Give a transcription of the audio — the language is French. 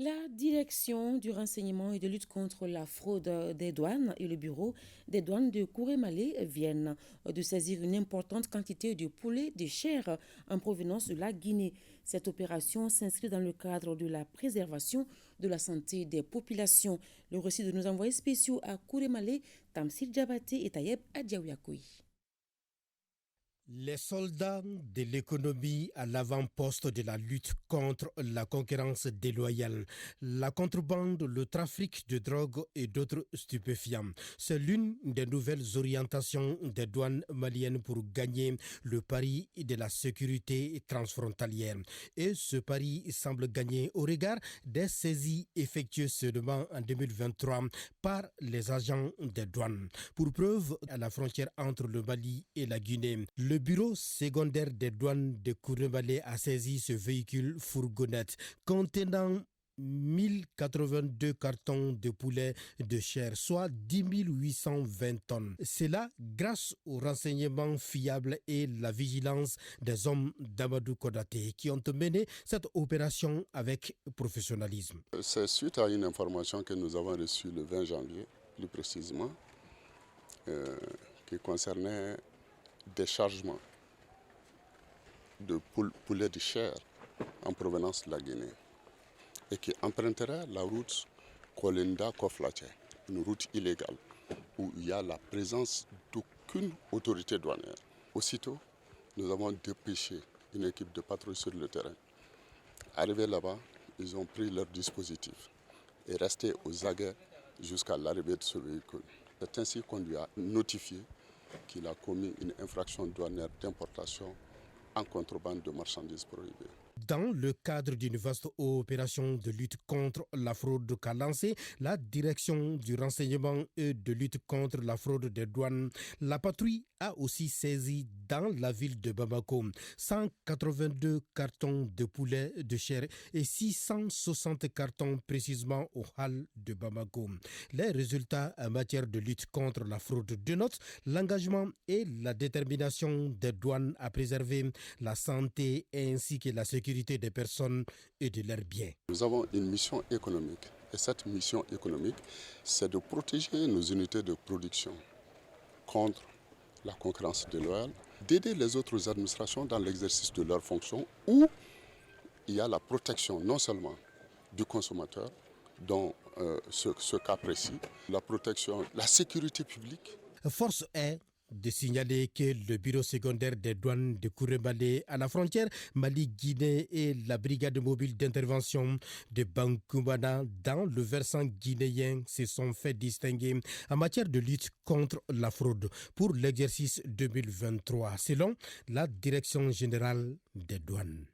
La direction du renseignement et de lutte contre la fraude des douanes et le bureau des douanes de Kourémalé viennent de saisir une importante quantité de poulet de chair en provenance de la Guinée. Cette opération s'inscrit dans le cadre de la préservation de la santé des populations. Le récit de nos envoyés spéciaux à Kourémalé, Tamsir Djabaté et Tayeb Adjaouyakoui. Les soldats de l'économie à l'avant-poste de la lutte contre la concurrence déloyale, la contrebande, le trafic de drogue et d'autres stupéfiants. C'est l'une des nouvelles orientations des douanes maliennes pour gagner le pari de la sécurité transfrontalière. Et ce pari semble gagner au regard des saisies effectuées seulement en 2023 par les agents des douanes. Pour preuve, à la frontière entre le Mali et la Guinée, le bureau secondaire des douanes de Kourémalé a saisi ce véhicule fourgonnette contenant 1082 cartons de poulet de chair, soit 10 820 tonnes. C'est là grâce aux renseignements fiables et la vigilance des hommes d'Amadou Kodaté qui ont mené cette opération avec professionnalisme. C'est suite à une information que nous avons reçue le 20 janvier, plus précisément, qui concernait des chargements de poulet de chair en provenance de la Guinée et qui emprunterait la route Kolinda-Koflaté, une route illégale où il y a la présence d'aucune autorité douanière. Aussitôt, nous avons dépêché une équipe de patrouille sur le terrain. Arrivés là-bas, ils ont pris leur dispositif et resté aux aguets jusqu'à l'arrivée de ce véhicule. C'est ainsi qu'on lui a notifié qu'il a commis une infraction douanière d'importation en contrebande de marchandises prohibées. Dans le cadre d'une vaste opération de lutte contre la fraude qu'a lancée la direction du renseignement et de lutte contre la fraude des douanes, la patrouille a aussi saisi dans la ville de Bamako 182 cartons de poulet de chair et 660 cartons précisément au hall de Bamako. Les résultats en matière de lutte contre la fraude dénotent l'engagement et la détermination des douanes à préserver la santé ainsi que la sécurité des personnes et de leurs biens. Nous avons une mission économique et cette mission économique, c'est de protéger nos unités de production contre la concurrence déloyale, d'aider les autres administrations dans l'exercice de leurs fonctions où il y a la protection non seulement du consommateur, dans ce cas précis, la protection, la sécurité publique. Force est de signaler que le bureau secondaire des douanes de Kourémalé à la frontière Mali-Guinée et la brigade mobile d'intervention de Bankoumana dans le versant guinéen se sont fait distinguer en matière de lutte contre la fraude pour l'exercice 2023, selon la Direction générale des douanes.